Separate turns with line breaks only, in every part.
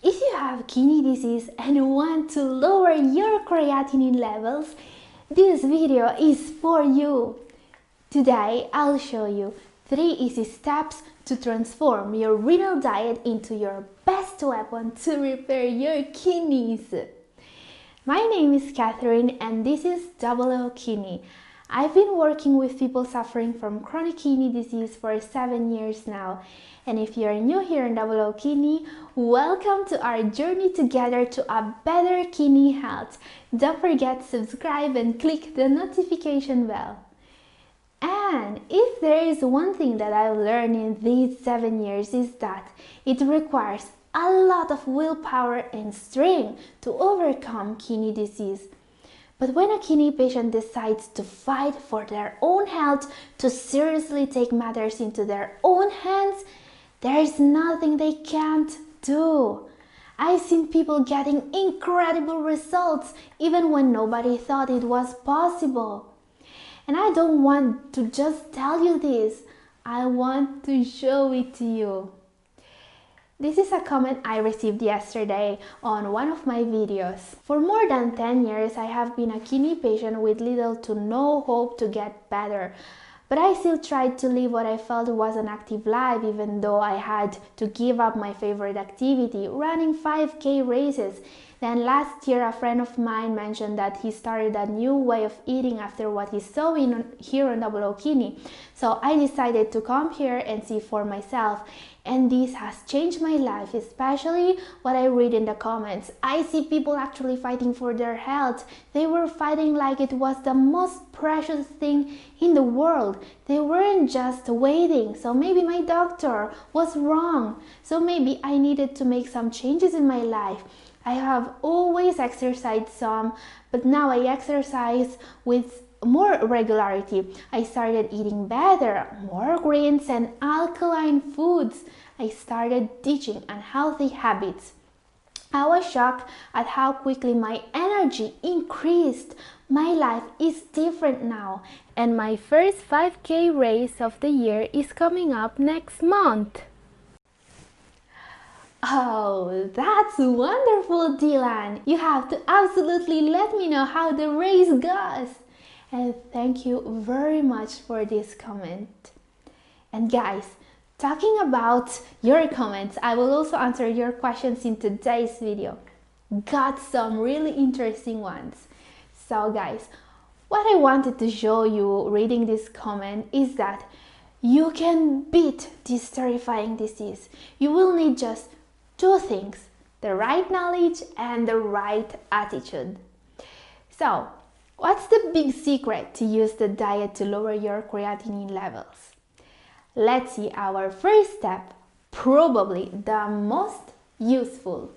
If you have kidney disease and want to lower your creatinine levels, this video is for you. Today I'll show you 3 easy steps to transform your renal diet into your best weapon to repair your kidneys. My name is Katherine and this is Double O Kidney. I've been working with people suffering from chronic kidney disease for 7 years now. And if you're new here in Double O Kidney, welcome to our journey together to a better kidney health. Don't forget to subscribe and click the notification bell. And if there is one thing that I've learned in these 7 years is that it requires a lot of willpower and strength to overcome kidney disease. But when a kidney patient decides to fight for their own health, to seriously take matters into their own hands, there is nothing they can't do. I've seen people getting incredible results even when nobody thought it was possible. And I don't want to just tell you this, I want to show it to you. This is a comment I received yesterday on one of my videos. For more than 10 years, I have been a kidney patient with little to no hope to get better. But I still tried to live what I felt was an active life, even though I had to give up my favorite activity, running 5K races. Then last year, a friend of mine mentioned that he started a new way of eating after what he saw here on Double O Kidney. So I decided to come here and see for myself. And this has changed my life, especially what I read in the comments. I see people actually fighting for their health. They were fighting like it was the most precious thing in the world. They weren't just waiting. So maybe my doctor was wrong. So maybe I needed to make some changes in my life. I have always exercised some, but now I exercise with more regularity. I started eating better, more greens and alkaline foods. I started teaching unhealthy habits. I was shocked at how quickly my energy increased. My life is different now, and my first 5K race of the year is coming up next month. Oh, that's wonderful, Dylan. You have to absolutely let me know how the race goes. And thank you very much for this comment. And guys, talking about your comments, I will also answer your questions in today's video. Got some really interesting ones. So guys, what I wanted to show you reading this comment is that you can beat this terrifying disease. You will need just 2 things, the right knowledge and the right attitude. So, what's the big secret to use the diet to lower your creatinine levels? Let's see our first step, probably the most useful.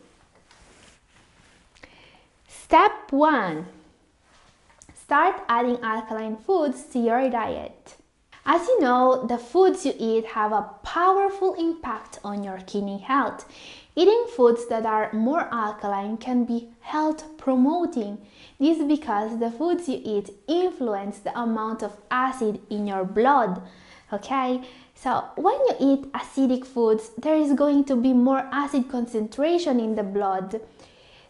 Step 1. Start adding alkaline foods to your diet. As you know, the foods you eat have a powerful impact on your kidney health. Eating foods that are more alkaline can be health promoting. This is because the foods you eat influence the amount of acid in your blood. Okay, so when you eat acidic foods, there is going to be more acid concentration in the blood.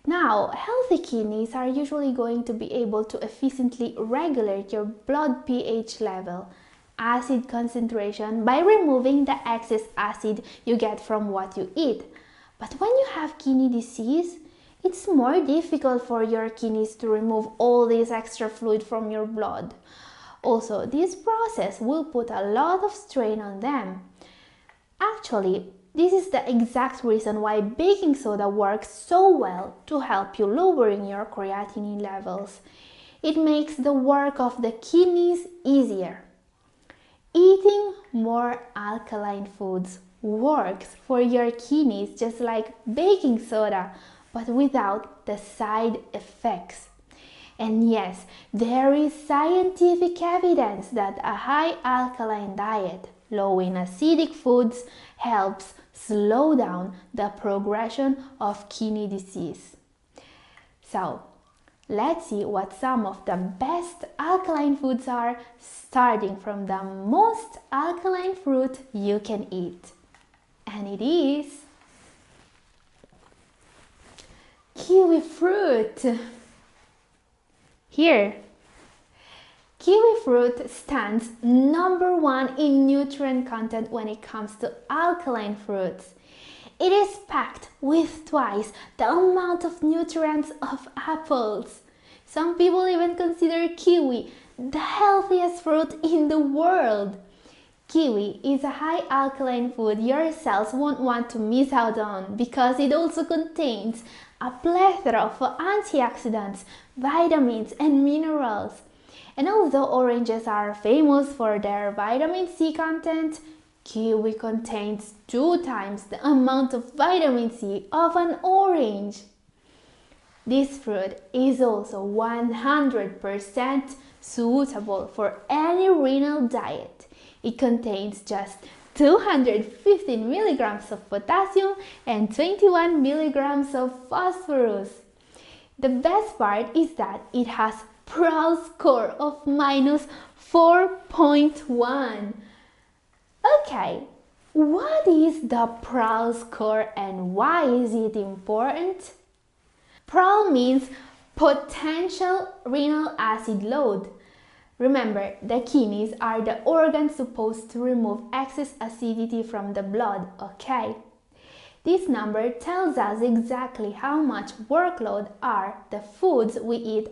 Now, healthy kidneys are usually going to be able to efficiently regulate your blood pH level, acid concentration, by removing the excess acid you get from what you eat. But when you have kidney disease, it's more difficult for your kidneys to remove all this extra fluid from your blood. Also, this process will put a lot of strain on them. Actually, this is the exact reason why baking soda works so well to help you lowering your creatinine levels. It makes the work of the kidneys easier. Eating more alkaline foods works for your kidneys just like baking soda, but without the side effects. And yes, there is scientific evidence that a high alkaline diet, low in acidic foods, helps slow down the progression of kidney disease. So, let's see what some of the best alkaline foods are, starting from the most alkaline fruit you can eat. And it is Kiwifruit. Here, kiwifruit stands #1 in nutrient content when it comes to alkaline fruits. It is packed with twice the amount of nutrients of apples. Some people even consider kiwi the healthiest fruit in the world. Kiwi is a high alkaline food your cells won't want to miss out on because it also contains a plethora of antioxidants, vitamins, and minerals. And although oranges are famous for their vitamin C content, kiwi contains 2 times the amount of vitamin C of an orange. This fruit is also 100% suitable for any renal diet. It contains just 215 milligrams of potassium and 21 milligrams of phosphorus. The best part is that it has Pral score of -4.1. Okay, what is the Pral score and why is it important? Pral means potential renal acid load. Remember, the kidneys are the organs supposed to remove excess acidity from the blood, okay? This number tells us exactly how much workload are the foods we eat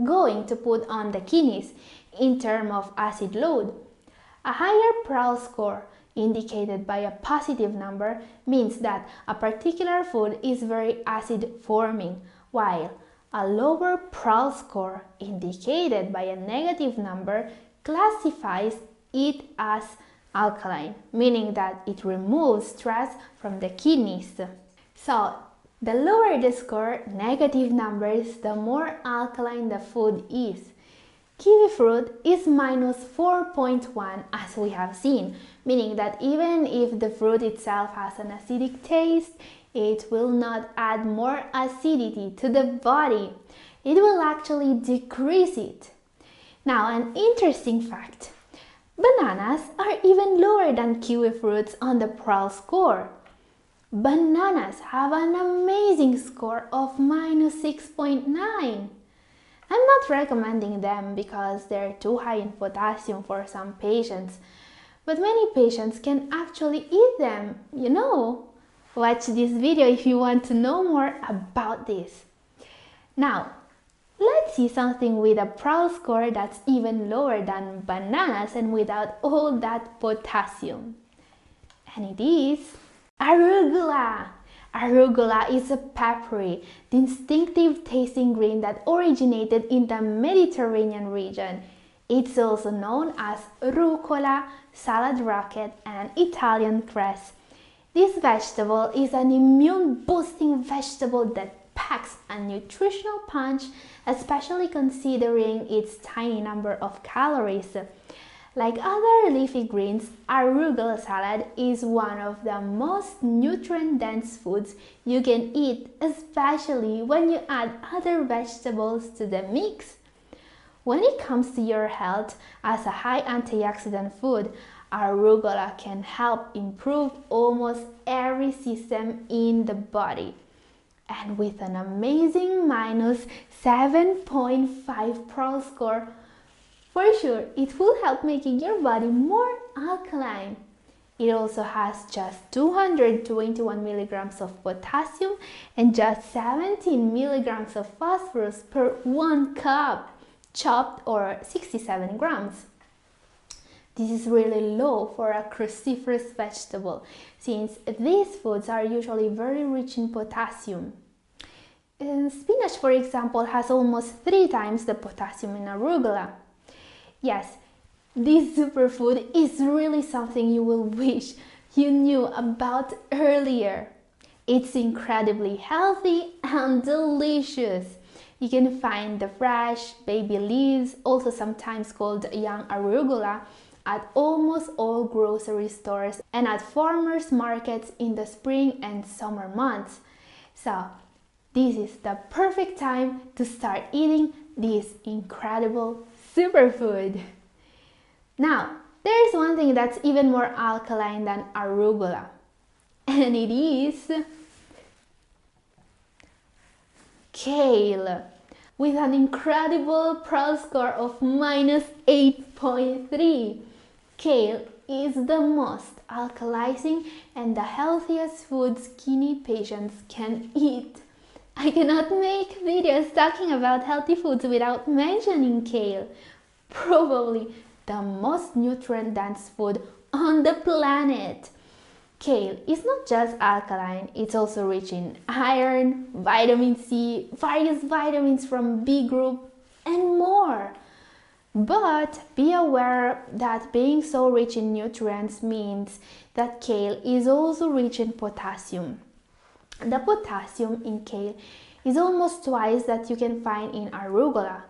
going to put on the kidneys in terms of acid load. A higher Pral score, indicated by a positive number, means that a particular food is very acid forming, while a lower Pral score, indicated by a negative number, classifies it as alkaline, meaning that it removes stress from the kidneys. So, the lower the score, negative numbers, the more alkaline the food is. Kiwifruit is -4.1 as we have seen, meaning that even if the fruit itself has an acidic taste, it will not add more acidity to the body. It will actually decrease it. Now, an interesting fact. Bananas are even lower than kiwifruits on the Pral score. Bananas have an amazing score of -6.9. I'm not recommending them because they're too high in potassium for some patients, but many patients can actually eat them, you know. Watch this video if you want to know more about this. Now, let's see something with a Pral score that's even lower than bananas and without all that potassium. And it is Arugula. Arugula is a peppery, distinctive tasting green that originated in the Mediterranean region. It's also known as rucola, salad rocket, and Italian cress. This vegetable is an immune-boosting vegetable that packs a nutritional punch, especially considering its tiny number of calories. Like other leafy greens, arugula salad is one of the most nutrient-dense foods you can eat, especially when you add other vegetables to the mix. When it comes to your health, as a high antioxidant food, arugula can help improve almost every system in the body. And with an amazing -7.5 Pral score, for sure, it will help making your body more alkaline. It also has just 221 milligrams of potassium and just 17 milligrams of phosphorus per 1 cup, chopped, or 67 grams. This is really low for a cruciferous vegetable, since these foods are usually very rich in potassium. Spinach, for example, has almost 3 times the potassium in arugula. Yes, this superfood is really something you will wish you knew about earlier. It's incredibly healthy and delicious. You can find the fresh baby leaves, also sometimes called young arugula, at almost all grocery stores and at farmers markets in the spring and summer months. So, this is the perfect time to start eating this incredible superfood. Now, there's one thing that's even more alkaline than arugula, and it is Kale, with an incredible Pral score of -8.3. Kale is the most alkalizing and the healthiest food skinny patients can eat. I cannot make videos talking about healthy foods without mentioning kale. Probably the most nutrient-dense food on the planet. Kale is not just alkaline, it's also rich in iron, vitamin C, various vitamins from B group, and more. But be aware that being so rich in nutrients means that kale is also rich in potassium. The potassium in kale is almost twice that you can find in arugula.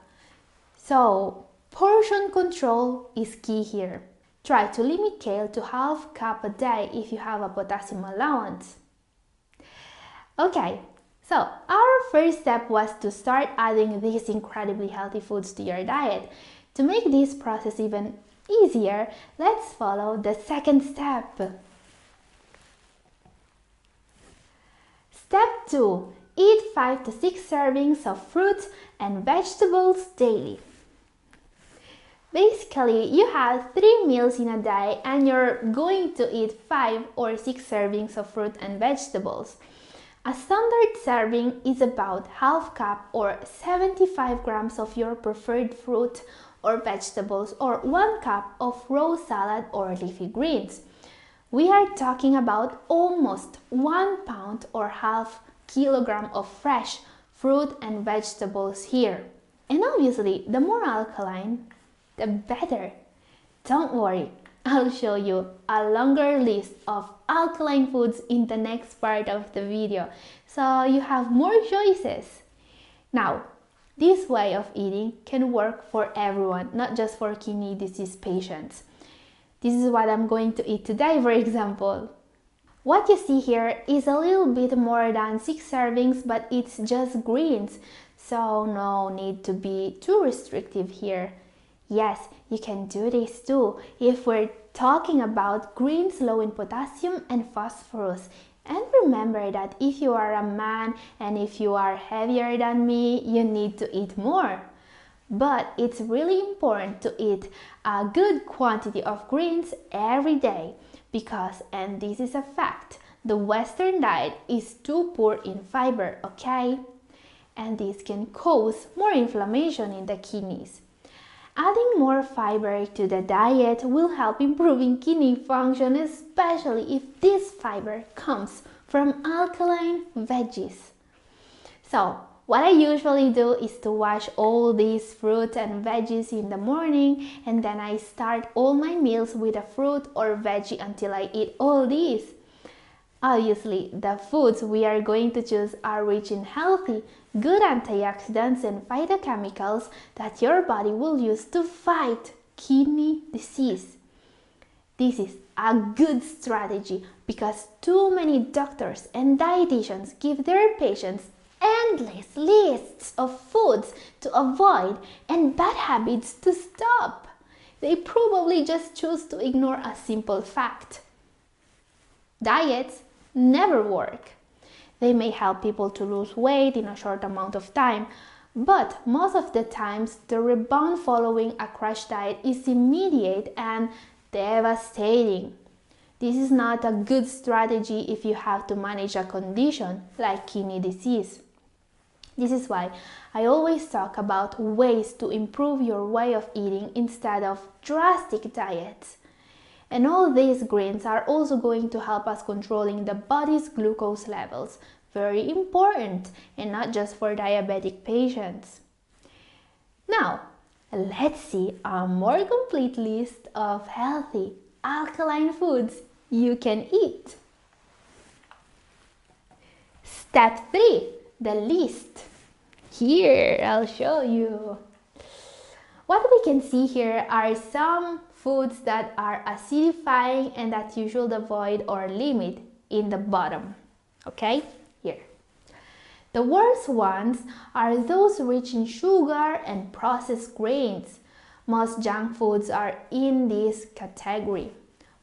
So, portion control is key here. Try to limit kale to half cup a day if you have a potassium allowance. Okay, so our first step was to start adding these incredibly healthy foods to your diet. To make this process even easier, let's follow the second step. Step 2. Eat 5 to 6 servings of fruits and vegetables daily. Basically, you have 3 meals in a day and you're going to eat 5 or 6 servings of fruit and vegetables. A standard serving is about half cup or 75 grams of your preferred fruit or vegetables or 1 cup of raw salad or leafy greens. We are talking about almost 1 pound or half kilogram of fresh fruit and vegetables here. And obviously, the more alkaline, the better. Don't worry, I'll show you a longer list of alkaline foods in the next part of the video, so you have more choices. Now, this way of eating can work for everyone, not just for kidney disease patients. This is what I'm going to eat today, for example. What you see here is a little bit more than 6 servings, but it's just greens, so no need to be too restrictive here. Yes, you can do this too if we're talking about greens low in potassium and phosphorus. And remember that if you are a man and if you are heavier than me, you need to eat more. But it's really important to eat a good quantity of greens every day because, and this is a fact, the Western diet is too poor in fiber, okay? And this can cause more inflammation in the kidneys. Adding more fiber to the diet will help improving kidney function, especially if this fiber comes from alkaline veggies. So, what I usually do is to wash all these fruits and veggies in the morning, and then I start all my meals with a fruit or veggie until I eat all these. Obviously, the foods we are going to choose are rich in healthy, good antioxidants and phytochemicals that your body will use to fight kidney disease. This is a good strategy because too many doctors and dietitians give their patients endless lists of foods to avoid and bad habits to stop. They probably just choose to ignore a simple fact. Diets never work. They may help people to lose weight in a short amount of time, but most of the times the rebound following a crash diet is immediate and devastating. This is not a good strategy if you have to manage a condition like kidney disease. This is why I always talk about ways to improve your way of eating instead of drastic diets. And all these greens are also going to help us controlling the body's glucose levels. Very important, and not just for diabetic patients. Now, let's see a more complete list of healthy, alkaline foods you can eat. Step 3, the list. Here, I'll show you. What we can see here are some foods that are acidifying and that you should avoid or limit in the bottom. Okay, here. The worst ones are those rich in sugar and processed grains. Most junk foods are in this category.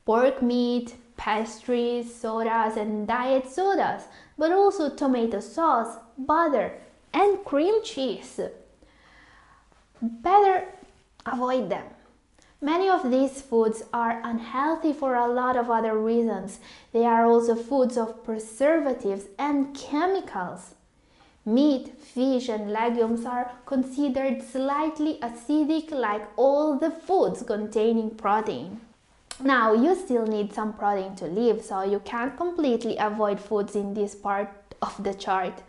Pork meat, pastries, sodas and diet sodas, but also tomato sauce, butter, and cream cheese. Better avoid them. Many of these foods are unhealthy for a lot of other reasons. They are also foods of preservatives and chemicals. Meat, fish, and legumes are considered slightly acidic like all the foods containing protein. Now, you still need some protein to live, so you can't completely avoid foods in this part of the chart.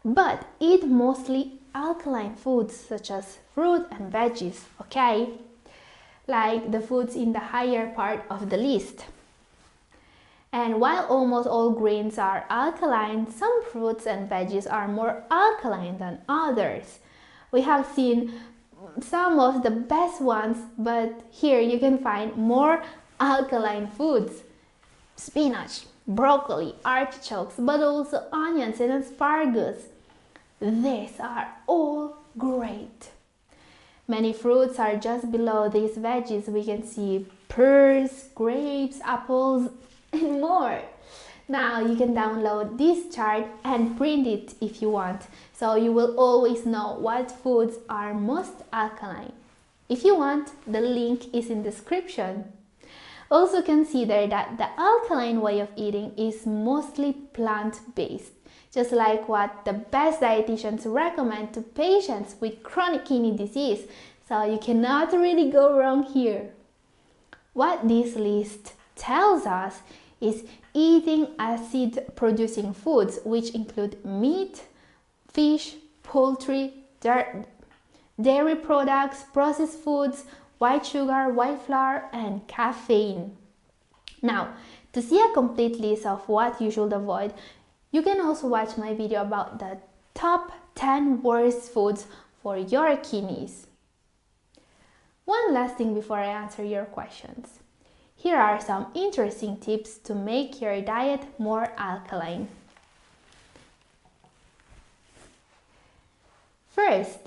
But eat mostly alkaline foods such as fruit and veggies, okay? Like the foods in the higher part of the list. And while almost all grains are alkaline, some fruits and veggies are more alkaline than others. We have seen some of the best ones, but here you can find more alkaline foods. Spinach, broccoli, artichokes, but also onions and asparagus. These are all great. Many fruits are just below these veggies. We can see pears, grapes, apples, and more. Now you can download this chart and print it if you want, so you will always know what foods are most alkaline. If you want, the link is in the description. Also consider that the alkaline way of eating is mostly plant-based, just like what the best dietitians recommend to patients with chronic kidney disease, so you cannot really go wrong here. What this list tells us is eating acid-producing foods, which include meat, fish, poultry, dairy products, processed foods, white sugar, white flour, and caffeine. Now, to see a complete list of what you should avoid, you can also watch my video about the top 10 worst foods for your kidneys. One last thing before I answer your questions. Here are some interesting tips to make your diet more alkaline. First,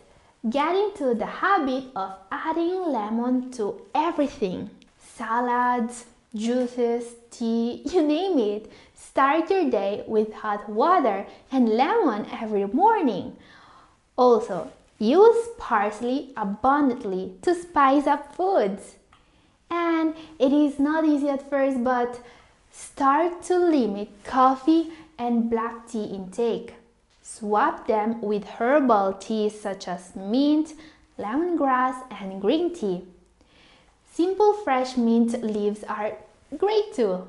get into the habit of adding lemon to everything. Salads, juices, tea, you name it. Start your day with hot water and lemon every morning. Also, use parsley abundantly to spice up foods. And it is not easy at first, but start to limit coffee and black tea intake. Swap them with herbal teas such as mint, lemongrass, and green tea. Simple fresh mint leaves are great too.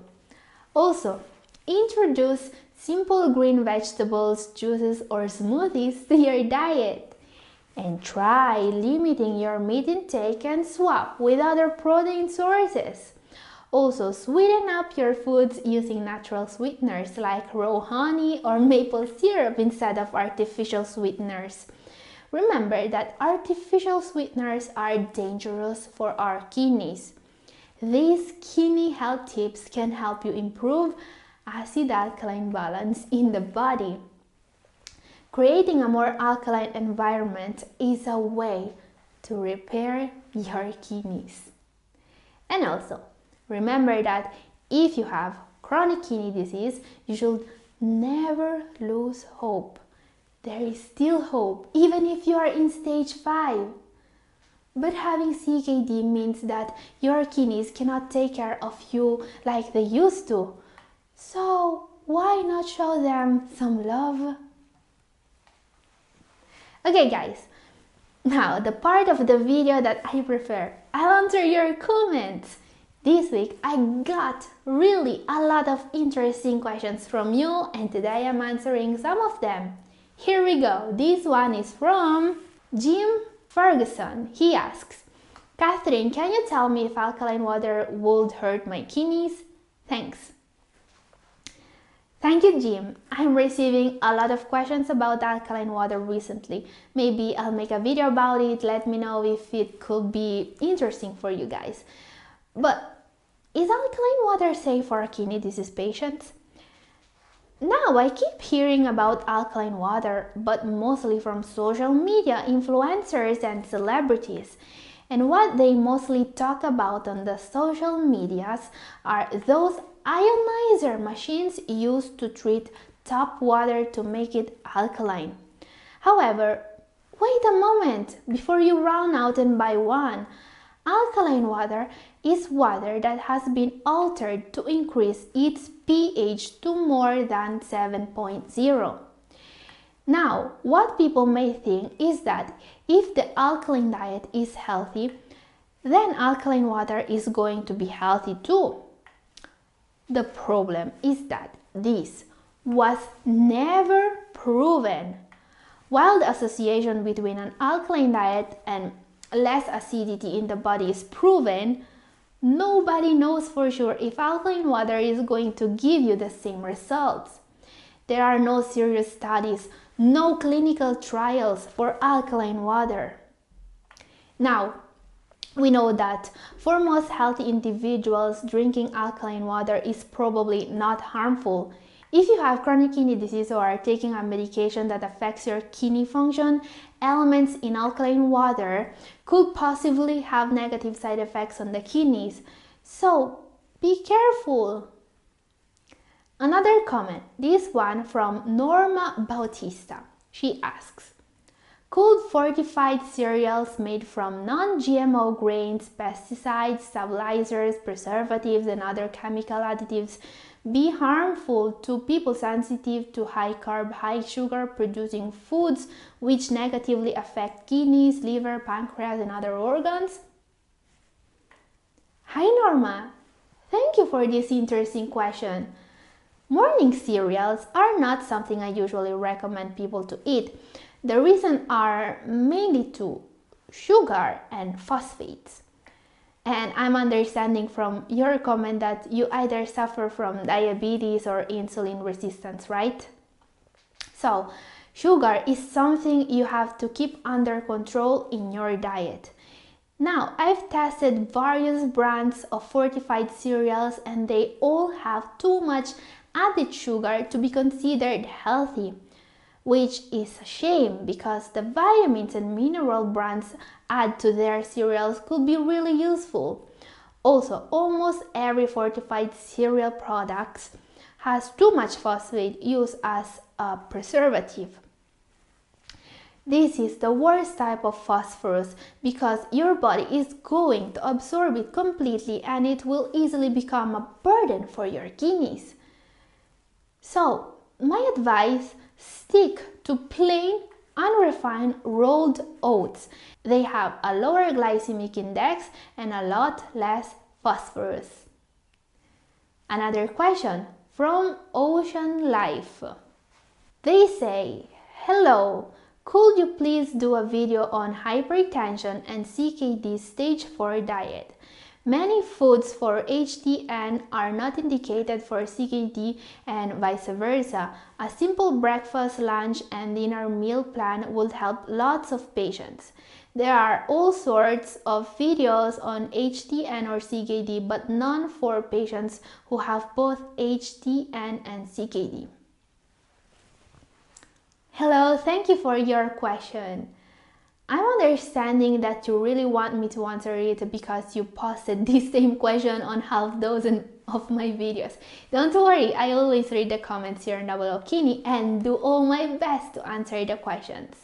Also, introduce simple green vegetables, juices, or smoothies to your diet. And try limiting your meat intake and swap with other protein sources. Also, sweeten up your foods using natural sweeteners like raw honey or maple syrup instead of artificial sweeteners. Remember that artificial sweeteners are dangerous for our kidneys. These kidney health tips can help you improve acid-alkaline balance in the body. Creating a more alkaline environment is a way to repair your kidneys. And also, remember that if you have chronic kidney disease, you should never lose hope. There is still hope, even if you are in stage 5. But having CKD means that your kidneys cannot take care of you like they used to. So, why not show them some love? Okay guys, now the part of the video that I prefer. I'll answer your comments. This week I got really a lot of interesting questions from you, and today I'm answering some of them. Here we go. This one is from Jim Ferguson. He asks, Katherine, can you tell me if alkaline water would hurt my kidneys? Thanks. Thank you, Jim. I'm receiving a lot of questions about alkaline water recently. Maybe I'll make a video about it. Let me know if it could be interesting for you guys. But is alkaline water safe for kidney disease patients? Now, I keep hearing about alkaline water, but mostly from social media influencers and celebrities. And what they mostly talk about on the social medias are those ionizer machines used to treat tap water to make it alkaline. However, wait a moment before you run out and buy one. Alkaline water is water that has been altered to increase its pH to more than 7.0. Now, what people may think is that if the alkaline diet is healthy, then alkaline water is going to be healthy too. The problem is that this was never proven. While the association between an alkaline diet and less acidity in the body is proven, nobody knows for sure if alkaline water is going to give you the same results. There are no serious studies, no clinical trials for alkaline water. Now, we know that for most healthy individuals, drinking alkaline water is probably not harmful. If you have chronic kidney disease or are taking a medication that affects your kidney function, elements in alkaline water could possibly have negative side effects on the kidneys. So be careful. Another comment, this one from Norma Bautista. She asks, could fortified cereals made from non-GMO grains, pesticides, stabilizers, preservatives, and other chemical additives be harmful to people sensitive to high carb, high sugar producing foods which negatively affect kidneys, liver, pancreas, and other organs? Hi Norma, thank you for this interesting question. Morning cereals are not something I usually recommend people to eat. The reasons are mainly two: sugar and phosphates. And I'm understanding from your comment that you either suffer from diabetes or insulin resistance, right? So, sugar is something you have to keep under control in your diet. Now, I've tested various brands of fortified cereals and they all have too much added sugar to be considered healthy, which is a shame because the vitamins and mineral brands add to their cereals could be really useful. Also, almost every fortified cereal product has too much phosphate used as a preservative. This is the worst type of phosphorus because your body is going to absorb it completely and it will easily become a burden for your kidneys. So, my advice, stick to plain, unrefined rolled oats. They have a lower glycemic index and a lot less phosphorus. Another question from Ocean Life. They say, hello, could you please do a video on hypertension and CKD stage 4 diet? Many foods for HTN are not indicated for CKD and vice versa. A simple breakfast, lunch, and dinner meal plan would help lots of patients. There are all sorts of videos on HTN or CKD, but none for patients who have both HTN and CKD. Hello, thank you for your question. I'm understanding that you really want me to answer it because you posted this same question on half dozen of my videos. Don't worry, I always read the comments here on Double O Kidney and do all my best to answer the questions.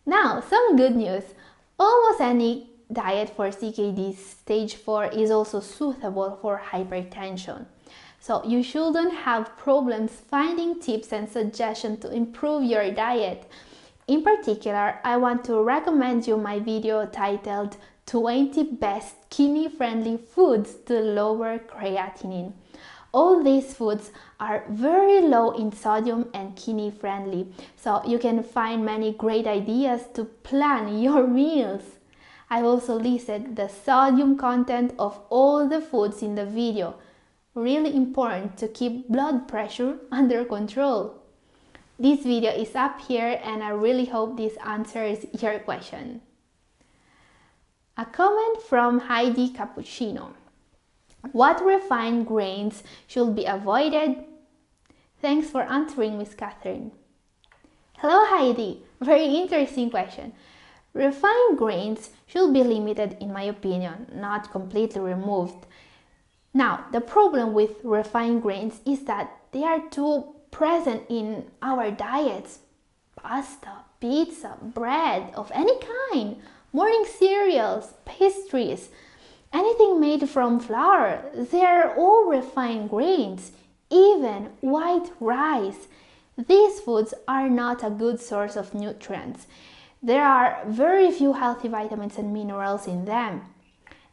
Now, some good news. Almost any diet for CKD stage 4 is also suitable for hypertension. So you shouldn't have problems finding tips and suggestions to improve your diet. In particular, I want to recommend you my video titled 20 Best Kidney-Friendly Foods to Lower Creatinine. All these foods are very low in sodium and kidney-friendly, so you can find many great ideas to plan your meals. I've also listed the sodium content of all the foods in the video. Really important to keep blood pressure under control. This video is up here and I really hope this answers your question. A comment from Heidi Cappuccino. What refined grains should be avoided? Thanks for answering, Miss Katherine. Hello Heidi, very interesting question. Refined grains should be limited in my opinion, not completely removed. Now, the problem with refined grains is that they are too present in our diets. pasta, pizza, bread of any kind, morning cereals, pastries, anything made from flour. They're all refined grains, even white rice. These foods are not a good source of nutrients. There are very few healthy vitamins and minerals in them,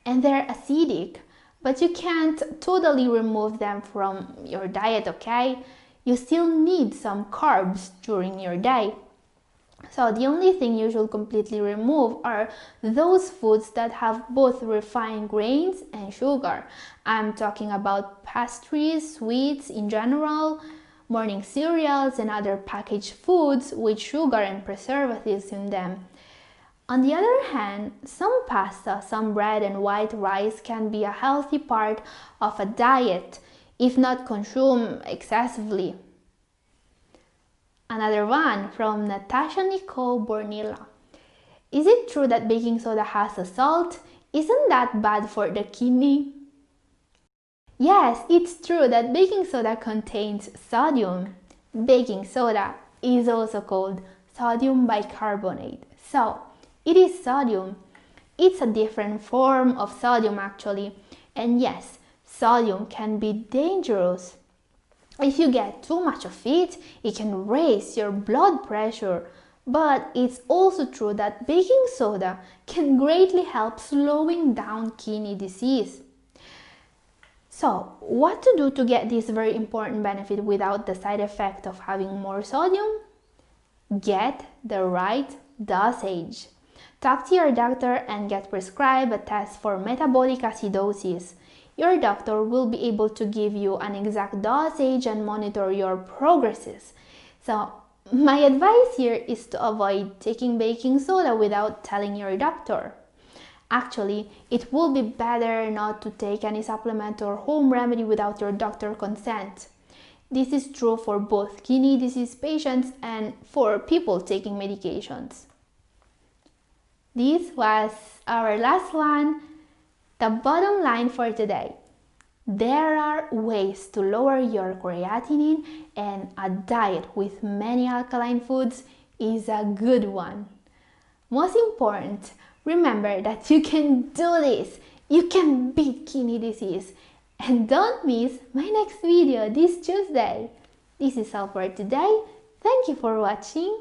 and they're acidic, but you can't totally remove them from your diet, okay? You still need some carbs during your day. So the only thing you should completely remove are those foods that have both refined grains and sugar. I'm talking about pastries, sweets in general, morning cereals and other packaged foods with sugar and preservatives in them. On the other hand, some pasta, some bread and white rice can be a healthy part of a diet if not consumed excessively. Another one from Natasha Nicole Bornilla. Is it true that baking soda has a salt? Isn't that bad for the kidney? Yes, it's true that baking soda contains sodium. Baking soda is also called sodium bicarbonate. So, it is sodium. It's a different form of sodium actually. And yes, sodium can be dangerous. If you get too much of it, it can raise your blood pressure. But it's also true that baking soda can greatly help slowing down kidney disease. So, what to do to get this very important benefit without the side effect of having more sodium? Get the right dosage. Talk to your doctor and get prescribed a test for metabolic acidosis. Your doctor will be able to give you an exact dosage and monitor your progresses. So, my advice here is to avoid taking baking soda without telling your doctor. Actually, it will be better not to take any supplement or home remedy without your doctor's consent. This is true for both kidney disease patients and for people taking medications. This was our last one. The bottom line for today: there are ways to lower your creatinine, and a diet with many alkaline foods is a good one. Most important, remember that you can do this. You can beat kidney disease. And don't miss my next video this Tuesday. This is all for today. Thank you for watching.